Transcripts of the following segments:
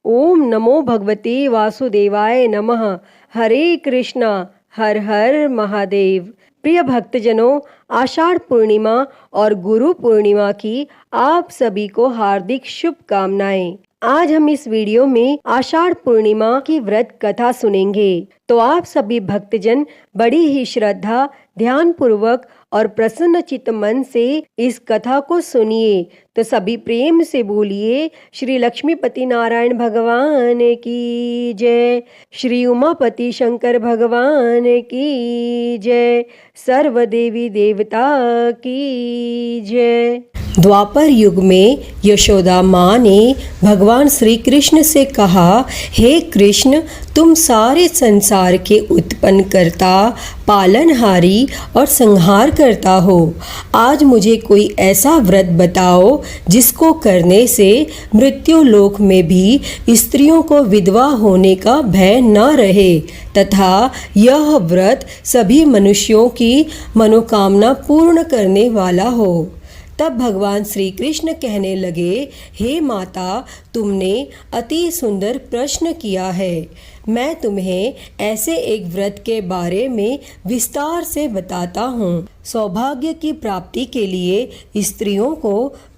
ओम नमो भगवते वासुदेवाय नमः। हरे कृष्णा, हर हर महादेव। प्रिय भक्तजनों, आषाढ़ पूर्णिमा और गुरु पूर्णिमा की आप सभी को हार्दिक शुभकामनाएं। आज हम इस वीडियो में आषाढ़ पूर्णिमा की व्रत कथा सुनेंगे। तो आप सभी भक्तजन बड़ी ही श्रद्धा, ध्यान पूर्वक और प्रसन्न चित्त मन से इस कथा को सुनिए। तो सभी प्रेम से बोलिए, श्री लक्ष्मीपति नारायण भगवान की जय, श्री उमापति शंकर भगवान की जय, सर्व देवी देवता की जय। द्वापर युग में यशोदा माँ ने भगवान श्री कृष्ण से कहा, हे कृष्ण, तुम सारे संसार के उत्पन्न करता, पालनहारी और संहार करता हो। आज मुझे कोई ऐसा व्रत बताओ जिसको करने से मृत्यु लोक में भी स्त्रियों को विधवा होने का भय न रहे तथा यह व्रत सभी मनुष्यों की मनोकामना पूर्ण करने वाला हो। तब भगवान श्री कृष्ण कहने लगे, हे माता, तुमने अति सुंदर प्रश्न किया है। मैं तुम्हें ऐसे एक व्रत के बारे में विस्तार से बताता हूँ। सौभाग्य की प्राप्ति के लिए स्त्रियों को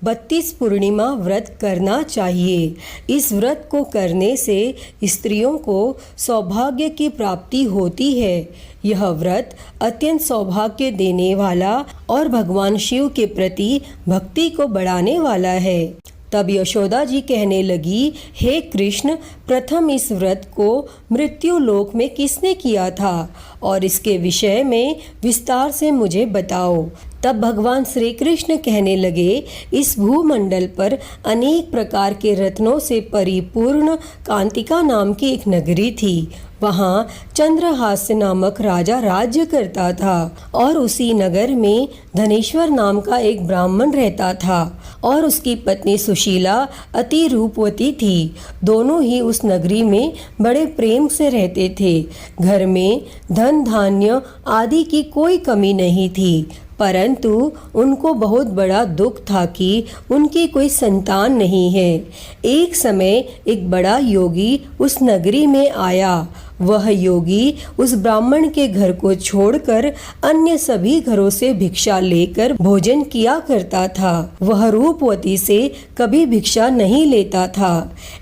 32 पूर्णिमा व्रत करना चाहिए। इस व्रत को करने से स्त्रियों को सौभाग्य की प्राप्ति होती है। यह व्रत अत्यंत सौभाग्य देने वाला और भगवान शिव के प्रति भक्ति को बढ़ाने वाला है। तब यशोदा जी कहने लगी, हे कृष्ण, प्रथम इस व्रत को मृत्यु लोक में किसने किया था और इसके विषय में विस्तार से मुझे बताओ। तब भगवान श्री कृष्ण कहने लगे, इस भूमंडल पर अनेक प्रकार के रत्नों से परिपूर्ण कांतिका नाम की एक नगरी थी। वहाँ चंद्रहास्य नामक राजा राज्य करता था और उसी नगर में धनेश्वर नाम का एक ब्राह्मण रहता था और उसकी पत्नी सुशीला अति रूपवती थी। दोनों ही उस नगरी में बड़े प्रेम से रहते थे। घर में धन धान्य आदि की कोई कमी नहीं थी, परंतु उनको बहुत बड़ा दुख था कि उनकी कोई संतान नहीं है। एक समय एक बड़ा योगी उस नगरी में आया। वह योगी उस ब्राह्मण के घर को छोड़कर अन्य सभी घरों से भिक्षा लेकर भोजन किया करता था। वह रूपवती से कभी भिक्षा नहीं लेता था।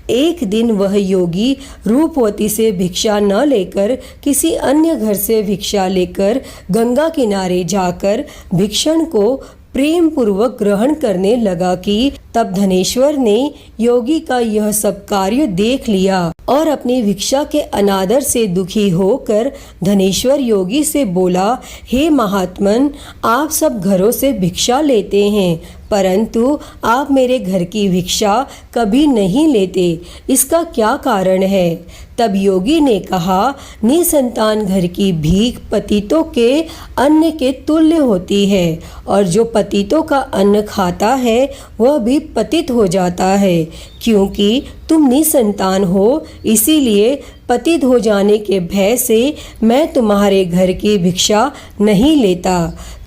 एक दिन वह योगी रूपवती से भिक्षा न लेकर किसी अन्य घर से भिक्षा लेकर गंगा किनारे जाकर भिक्षण को प्रेम पूर्वक ग्रहण करने लगा कि तब धनेश्वर ने योगी का यह सब कार्य देख लिया और अपनी भिक्षा के अनादर से दुखी होकर धनेश्वर योगी से बोला, हे महात्मन, आप सब घरों से भिक्षा लेते हैं, परंतु आप मेरे घर की भिक्षा कभी नहीं लेते, इसका क्या कारण है? तब योगी ने कहा, निसंतान घर की भीख पतितों के अन्न के तुल्य होती है और जो पतितों का अन्न खाता है वह भी पतित हो जाता है। क्योंकि तुम निसंतान हो, इसीलिए पतित हो जाने के भय से मैं तुम्हारे घर की भिक्षा नहीं लेता।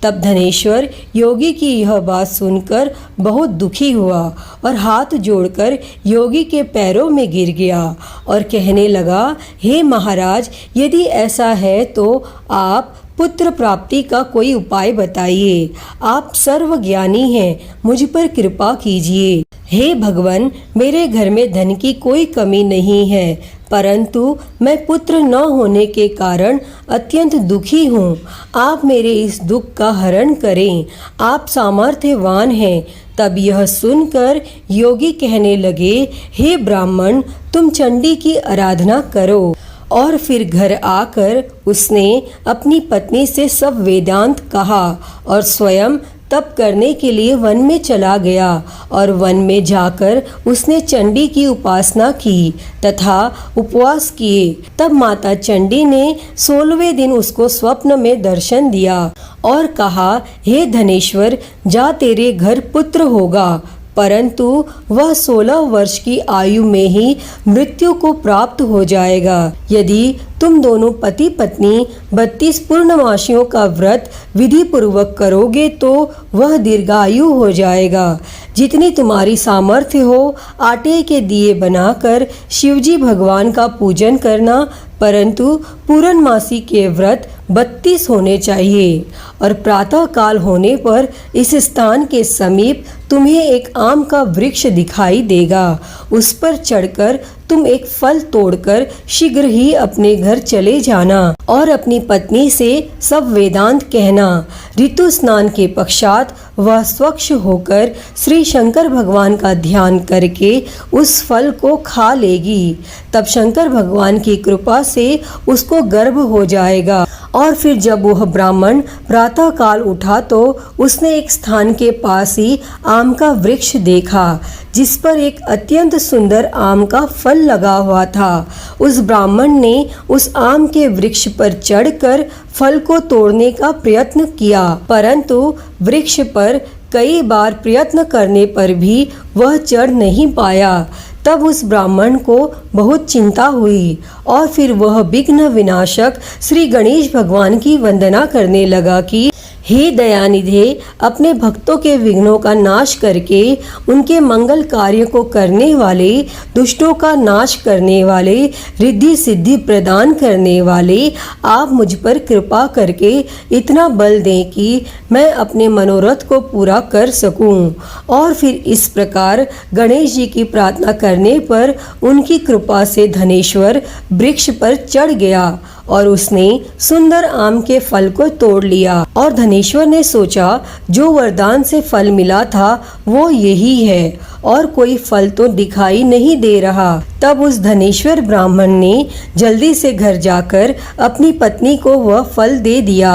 तब धनेश्वर योगी की यह बात सुनकर बहुत दुखी हुआ और हाथ जोड़कर योगी के पैरों में गिर गया और कहने लगा, हे महाराज, यदि ऐसा है तो आप पुत्र प्राप्ति का कोई उपाय बताइए। आप सर्वज्ञानी हैं, मुझ पर कृपा कीजिए। हे भगवान, मेरे घर में धन की कोई कमी नहीं है, परंतु मैं पुत्र न होने के कारण अत्यंत दुखी हूँ। आप मेरे इस दुख का हरण करें, आप सामर्थ्यवान हैं। तब यह सुनकर योगी कहने लगे, हे ब्राह्मण, तुम चंडी की आराधना करो। और फिर घर आकर उसने अपनी पत्नी से सब वेदांत कहा और स्वयं तप करने के लिए वन में चला गया और वन में जाकर उसने चंडी की उपासना की तथा उपवास किए। तब माता चंडी ने 16वें दिन उसको स्वप्न में दर्शन दिया और कहा, हे धनेश्वर, जा, तेरे घर पुत्र होगा। परंतु वह 16 वर्ष की आयु में ही मृत्यु को प्राप्त हो जाएगा। यदि तुम दोनों पति पत्नी 32 पूर्णमासियों का व्रत विधि पूर्वक करोगे तो वह दीर्घायु हो जाएगा। जितनी तुम्हारी सामर्थ्य हो आटे के दिए बनाकर शिवजी भगवान का पूजन करना, परंतु पूर्णमासी के व्रत 32 होने चाहिए। और प्रातः काल होने पर इस स्थान के समीप तुम्हें एक आम का वृक्ष दिखाई देगा। उस पर चढ़कर तुम एक फल तोड़कर शीघ्र ही अपने घर चले जाना और अपनी पत्नी से सब वेदांत कहना। ऋतु स्नान के पश्चात वह स्वच्छ होकर श्री शंकर भगवान का ध्यान करके उस फल को खा लेगी। तब शंकर भगवान की कृपा से उसको गर्भ हो जाएगा। और फिर जब वह ब्राह्मण प्रातः काल उठा तो उसने एक स्थान के पास ही आम का वृक्ष देखा जिस पर एक अत्यंत सुंदर आम का फल लगा हुआ था। उस ब्राह्मण ने उस आम के वृक्ष पर चढ़कर फल को तोड़ने का प्रयत्न किया, परंतु वृक्ष पर कई बार प्रयत्न करने पर भी वह चढ़ नहीं पाया। तब उस ब्राह्मण को बहुत चिंता हुई और फिर वह विघ्न विनाशक श्री गणेश भगवान की वंदना करने लगा कि हे दयानिधे, अपने भक्तों के विघ्नों का नाश करके उनके मंगल कार्य को करने वाले, दुष्टों का नाश करने वाले, रिद्धि सिद्धि प्रदान करने वाले, आप मुझ पर कृपा करके इतना बल दें कि मैं अपने मनोरथ को पूरा कर सकूं। और फिर इस प्रकार गणेश जी की प्रार्थना करने पर उनकी कृपा से धनेश्वर वृक्ष पर चढ़ गया और उसने सुंदर आम के फल को तोड़ लिया। और धनेश्वर ने सोचा जो वरदान से फल मिला था वो यही है और कोई फल तो दिखाई नहीं दे रहा। तब उस धनेश्वर ब्राह्मण ने जल्दी से घर जाकर अपनी पत्नी को वह फल दे दिया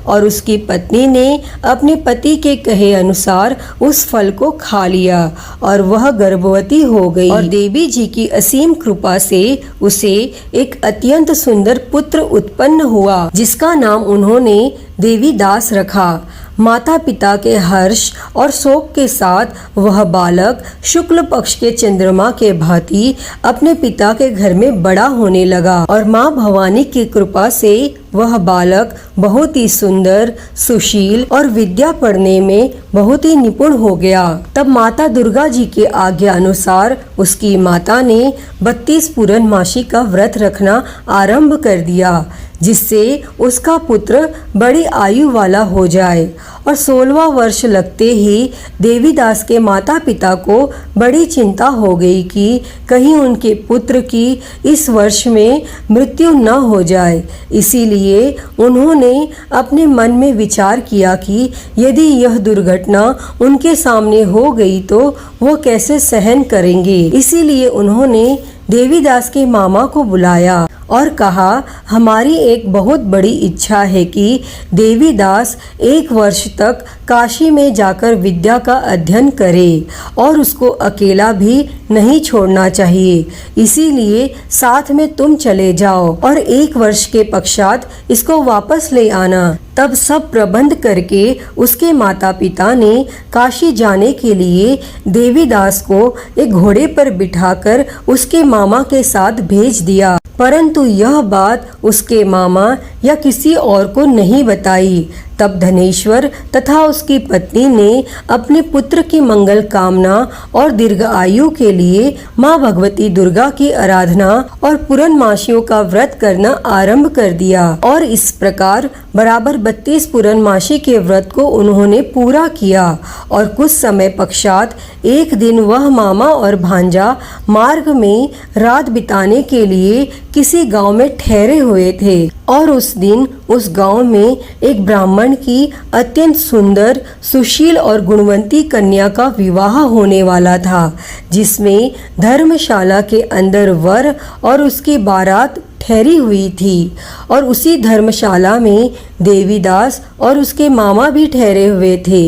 और उसकी पत्नी ने अपने पति के कहे अनुसार उस फल को खा लिया और वह गर्भवती हो गई। और देवी जी की असीम कृपा से उसे एक अत्यंत सुंदर पुत्र उत्पन्न हुआ जिसका नाम उन्होंने देवीदास रखा। माता पिता के हर्ष और शोक के साथ वह बालक शुक्ल पक्ष के चंद्रमा के भांति अपने पिता के घर में बड़ा होने लगा और माँ भवानी की कृपा से वह बालक बहुत ही सुंदर, सुशील और विद्या पढ़ने में बहुत ही निपुण हो गया। तब माता दुर्गा जी के आज्ञा अनुसार उसकी माता ने 32 पूर्णमासी का व्रत रखना आरंभ कर दिया जिससे उसका पुत्र बड़ी आयु वाला हो जाए। और 16वां वर्ष लगते ही देवीदास के माता पिता को बड़ी चिंता हो गई कि कहीं उनके पुत्र की इस वर्ष में मृत्यु न हो जाए। इसीलिए उन्होंने अपने मन में विचार किया कि यदि यह दुर्घटना उनके सामने हो गई तो वो कैसे सहन करेंगे। इसीलिए उन्होंने देवीदास के मामा को बुलाया और कहा, हमारी एक बहुत बड़ी इच्छा है कि देवीदास 1 वर्ष तक काशी में जाकर विद्या का अध्ययन करे और उसको अकेला भी नहीं छोड़ना चाहिए। इसीलिए साथ में तुम चले जाओ और 1 वर्ष के पश्चात इसको वापस ले आना। तब सब प्रबंध करके उसके माता पिता ने काशी जाने के लिए देवीदास को एक घोड़े पर बिठाकर उसके मामा के साथ भेज दिया, परंतु यह बात उसके मामा या किसी और को नहीं बताई। तब धनेश्वर तथा उसकी पत्नी ने अपने पुत्र की मंगल कामना और दीर्घ आयु के लिए माँ भगवती दुर्गा की आराधना और पूर्णमासियों का व्रत करना आरंभ कर दिया। और इस प्रकार बराबर 32 पूर्णमासी के व्रत को उन्होंने पूरा किया। और कुछ समय पश्चात एक दिन वह मामा और भांजा मार्ग में रात बिताने के लिए किसी गांव में ठहरे हुए थे और उस दिन उस गांव में एक ब्राह्मण की अत्यंत सुंदर, सुशील और गुणवंती कन्या का विवाह होने वाला था, जिसमें धर्मशाला के अंदर वर और उसकी बारात ठहरी हुई थी। और उसी धर्मशाला में देवीदास और उसके मामा भी ठहरे हुए थे।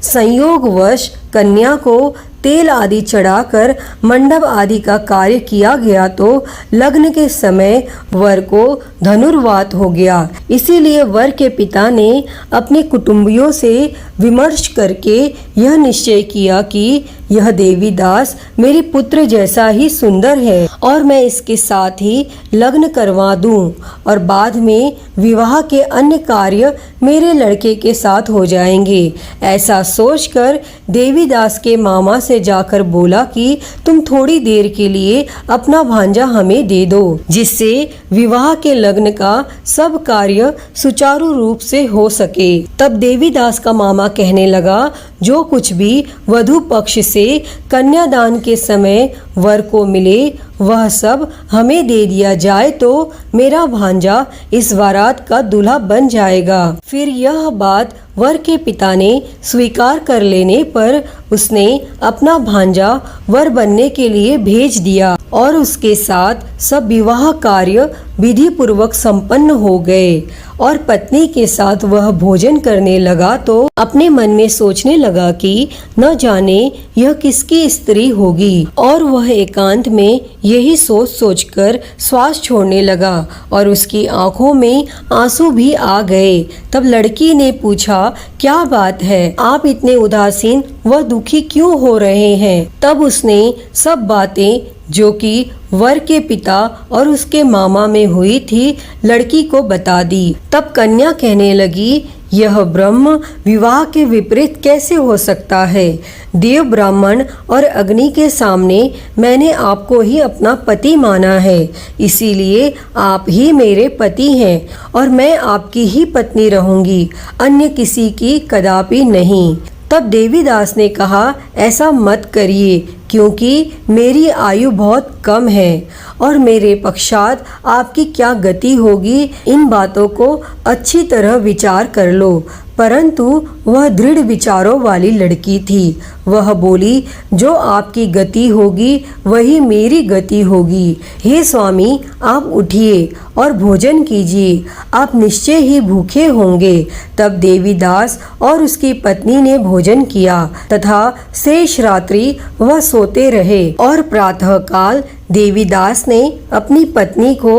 संयोगवश कन्या को तेल आदि चढ़ाकर मंडप आदि का कार्य किया गया तो लग्न के समय वर को धनुर्वात हो गया। इसीलिए वर के पिता ने अपने कुटुंबियों से विमर्श करके यह निश्चय किया कि यह देवीदास मेरे पुत्र जैसा ही सुंदर है और मैं इसके साथ ही लग्न करवा दूं और बाद में विवाह के अन्य कार्य मेरे लड़के के साथ हो जाएंगे। ऐसा सोचकर देवीदास के मामा से जाकर बोला कि तुम थोड़ी देर के लिए अपना भांजा हमें दे दो, जिससे विवाह के लग्न का सब कार्य सुचारू रूप से हो सके। तब देवीदास का मामा कहने लगा, जो कुछ भी वधू पक्ष से कन्यादान के समय वर को मिले वह सब हमें दे दिया जाए तो मेरा भांजा इस बारात का दूल्हा बन जाएगा। फिर यह बात वर के पिता ने स्वीकार कर लेने पर उसने अपना भांजा वर बनने के लिए भेज दिया और उसके साथ सब विवाह कार्य विधि पूर्वक संपन्न हो गए। और पत्नी के साथ वह भोजन करने लगा तो अपने मन में सोचने लगा कि न जाने यह किसकी स्त्री होगी, और वह एकांत में यही सोच सोचकर श्वास छोड़ने लगा और उसकी आंखों में आंसू भी आ गए। तब लड़की ने पूछा, क्या बात है, आप इतने उदासीन व दुखी क्यों हो रहे हैं? तब उसने सब बातें जो कि वर के पिता और उसके मामा में हुई थी लड़की को बता दी। तब कन्या कहने लगी, यह ब्रह्म विवाह के विपरीत कैसे हो सकता है? देव ब्राह्मण और अग्नि के सामने मैंने आपको ही अपना पति माना है, इसीलिए आप ही मेरे पति हैं और मैं आपकी ही पत्नी रहूंगी, अन्य किसी की कदापि नहीं। तब देवीदास ने कहा, ऐसा मत करिए, क्योंकि मेरी आयु बहुत कम है और मेरे पश्चात आपकी क्या गति होगी, इन बातों को अच्छी तरह विचार कर लो। परंतु वह दृढ़ विचारों वाली लड़की थी। वह बोली, जो आपकी गति होगी वही मेरी गति होगी। हे स्वामी, आप उठिए और भोजन कीजिए, आप निश्चय ही भूखे होंगे। तब देवीदास और उसकी पत्नी ने भोजन किया तथा शेष रात्रि वह सोते रहे। और प्रातःकाल देवीदास ने अपनी पत्नी को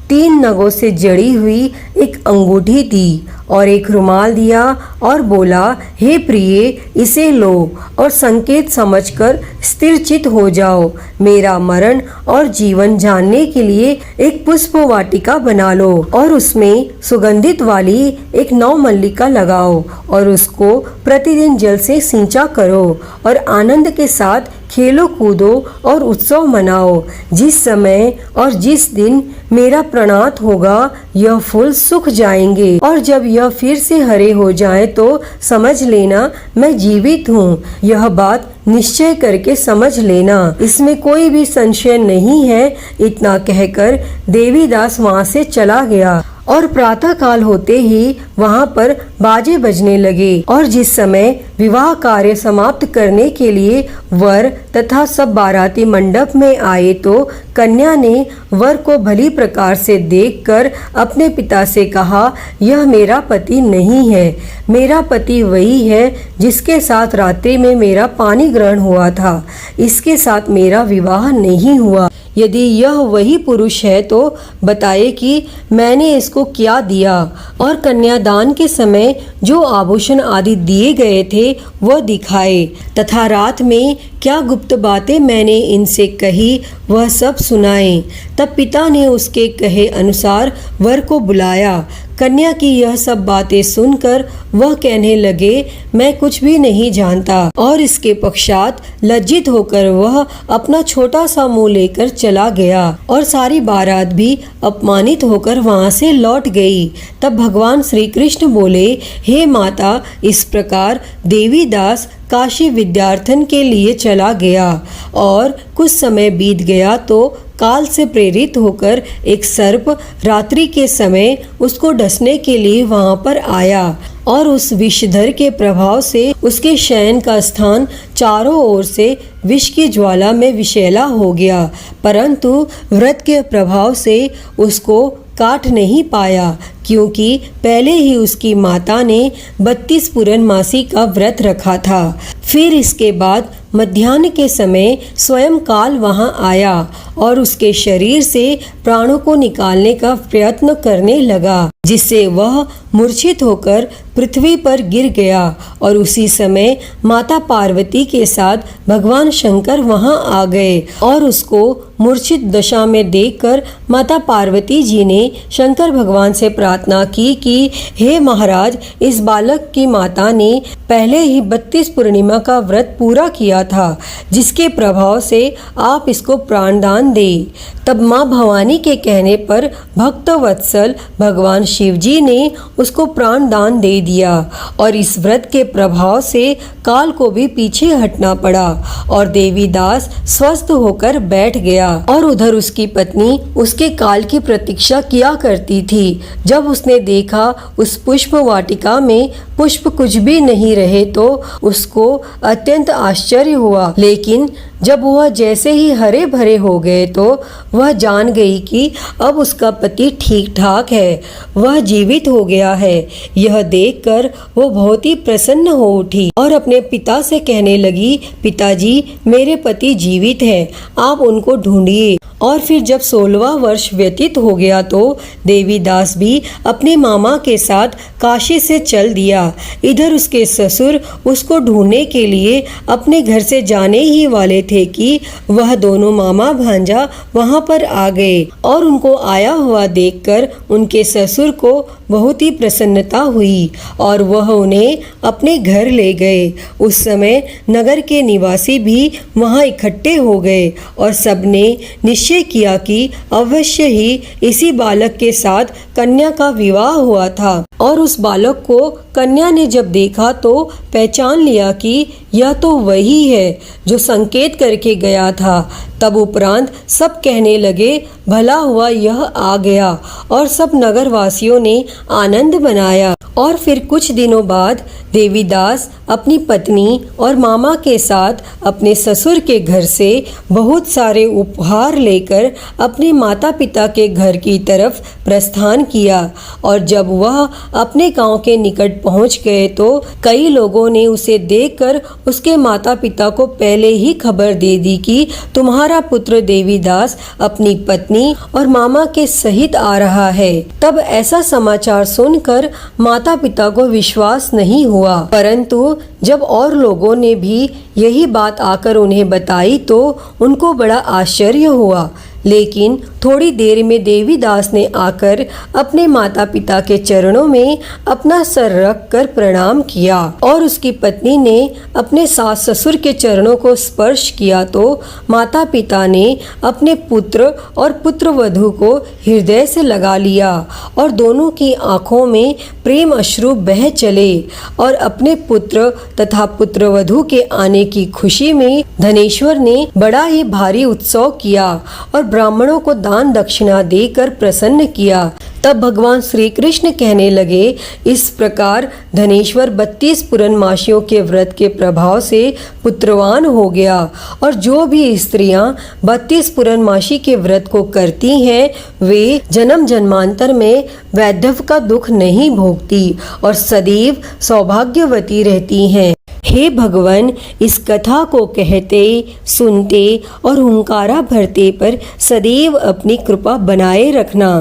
3 नगों से जड़ी हुई एक अंगूठी दी और एक रुमाल दिया और बोला, हे प्रिय, इसे लो और संकेत समझकर स्थिरचित हो जाओ। मेरा मरण और जीवन जानने के लिए एक पुष्प वाटिका बना लो और उसमें सुगंधित वाली एक नवमल्लिका लगाओ और उसको प्रतिदिन जल से सिंचा करो और आनंद के साथ खेलो कूदो और उत्सव मनाओ। जिस समय और जिस दिन मेरा प्रणात होगा यह फूल सूख जाएंगे और जब यह फिर से हरे हो जाए तो समझ लेना मैं जीवित हूँ। यह बात निश्चय करके समझ लेना, इसमें कोई भी संशय नहीं है। इतना कहकर देवीदास वहाँ से चला गया और प्रातः काल होते ही वहाँ पर बाजे बजने लगे और जिस समय विवाह कार्य समाप्त करने के लिए वर तथा सब बाराती मंडप में आए तो कन्या ने वर को भली प्रकार से देखकर अपने पिता से कहा, यह मेरा पति नहीं है, मेरा पति वही है जिसके साथ रात्रि में मेरा पानी ग्रहण हुआ था, इसके साथ मेरा विवाह नहीं हुआ। यदि यह वही पुरुष है तो बताए कि मैंने इसको क्या दिया और कन्यादान के समय जो आभूषण आदि दिए गए थे वह दिखाए तथा रात में क्या गुप्त बातें मैंने इनसे कही वह सब सुनाए। तब पिता ने उसके कहे अनुसार वर को बुलाया। कन्या की यह सब बातें सुनकर वह कहने लगे, मैं कुछ भी नहीं जानता, और इसके पश्चात लज्जित होकर वह अपना छोटा सा मुंह लेकर चला गया और सारी बारात भी अपमानित होकर वहां से लौट गई। तब भगवान श्री कृष्ण बोले, हे माता, इस प्रकार देवीदास काशी विद्यार्थन के लिए चला गया और कुछ समय बीत गया तो काल से प्रेरित होकर एक सर्प रात्रि के समय उसको डसने के लिए वहां पर आया और उस विषधर के प्रभाव से उसके शयन का स्थान चारों ओर से विष की ज्वाला में विषैला हो गया, परंतु व्रत के प्रभाव से उसको काट नहीं पाया, क्योंकि पहले ही उसकी माता ने 32 पूर्णमासी का व्रत रखा था। फिर इसके बाद मध्याह्न के समय स्वयं काल वहां आया और उसके शरीर से प्राणों को निकालने का प्रयत्न करने लगा, जिससे वह मूर्छित होकर पृथ्वी पर गिर गया। और उसी समय माता पार्वती के साथ भगवान शंकर वहां आ गए और उसको मूर्छित दशा में देखकर माता पार्वती जी ने शंकर भगवान से प्रार्थना की कि हे महाराज, इस बालक की माता ने पहले ही 32 पूर्णिमा का व्रत पूरा किया था, जिसके प्रभाव से आप इसको प्राणदान दे। तब माँ भवानी के कहने पर भक्त वत्सल भगवान शिव जी ने उसको प्राणदान दे दिया और इस व्रत के प्रभाव से काल को भी पीछे हटना पड़ा और देवीदास स्वस्थ होकर बैठ गया। और उधर उसकी पत्नी उसके काल की प्रतीक्षा किया करती थी। जब उसने देखा उस पुष्प वाटिका में पुष्प कुछ भी नहीं रहे तो उसको अत्यंत आश्चर्य हुआ, लेकिन जब वह जैसे ही हरे भरे हो गए तो वह जान गई कि अब उसका पति ठीक ठाक है, वह जीवित हो गया है। यह देखकर वो बहुत ही प्रसन्न हो उठी और अपने पिता से कहने लगी, पिताजी, मेरे पति जीवित हैं, आप उनको ढूंढिए। और फिर जब 16वां वर्ष व्यतीत हो गया तो देवीदास भी अपने मामा के साथ काशी से चल दिया। इधर उसके ससुर उसको ढूंढने के लिए अपने घर से जाने ही वाले थे कि वह दोनों मामा भांजा वहां पर आ गए और उनको आया हुआ देखकर उनके ससुर को बहुत ही प्रसन्नता हुई और वह उन्हें अपने घर ले गए। उस समय नगर के निवासी भी वहां इकट्ठे हो गए और सबने निश्चय किया कि अवश्य ही इसी बालक के साथ कन्या का विवाह हुआ था। और उस बालक को कन्या ने जब देखा तो पहचान लिया कि यह तो वही है जो संकेत करके गया था। तब उपरांत सब कहने लगे, भला हुआ यह आ गया, और सब नगरवासियों ने आनंद मनाया। और फिर कुछ दिनों बाद देवीदास अपनी पत्नी और मामा के साथ अपने ससुर के घर से बहुत सारे उपहार लेकर अपने माता पिता के घर की तरफ प्रस्थान किया। और जब वह अपने गांव के निकट पहुंच गए तो कई लोगों ने उसे देखकर उसके माता पिता को पहले ही खबर दे दी कि तुम्हारा पुत्र देवीदास अपनी पत्नी और मामा के सहित आ रहा है। तब ऐसा समाचार सुनकर माता पिता को विश्वास नहीं हुआ, परंतु जब और लोगों ने भी यही बात आकर उन्हें बताई तो उनको बड़ा आश्चर्य हुआ। लेकिन थोड़ी देर में देवीदास ने आकर अपने माता पिता के चरणों में अपना सर रख कर प्रणाम किया और उसकी पत्नी ने अपने सास ससुर के चरणों को स्पर्श किया तो माता पिता ने अपने पुत्र और पुत्र वधू को हृदय से लगा लिया और दोनों की आंखों में प्रेम अश्रु बह चले। और अपने पुत्र तथा पुत्र वधू के आने की खुशी में धनेश्वर ने बड़ा ही भारी उत्सव किया और ब्राह्मणों को दान दक्षिणा देकर प्रसन्न किया। तब भगवान श्री कृष्ण कहने लगे, इस प्रकार धनेश्वर 32 पूर्णमासियों के व्रत के प्रभाव से पुत्रवान हो गया। और जो भी स्त्रियां 32 पूर्णमासी के व्रत को करती हैं वे जन्म जन्मांतर में वैधव्य का दुख नहीं भोगती और सदैव सौभाग्यवती रहती हैं। हे भगवान, इस कथा को कहते सुनते और हुंकारा भरते पर सदैव अपनी कृपा बनाए रखना।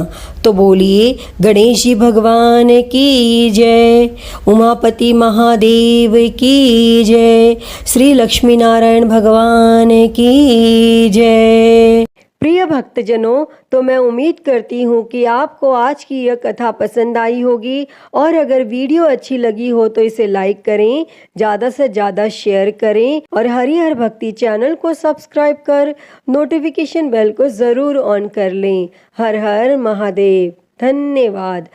तो बोलिए गणेश जी भगवान की जय, उमापति महादेव की जय, श्री लक्ष्मी नारायण भगवान की जय। प्रिय भक्तजनों, तो मैं उम्मीद करती हूँ कि आपको आज की यह कथा पसंद आई होगी और अगर वीडियो अच्छी लगी हो तो इसे लाइक करें, ज़्यादा से ज़्यादा शेयर करें और हरिहर भक्ति चैनल को सब्सक्राइब कर नोटिफिकेशन बेल को ज़रूर ऑन कर लें। हर हर महादेव। धन्यवाद।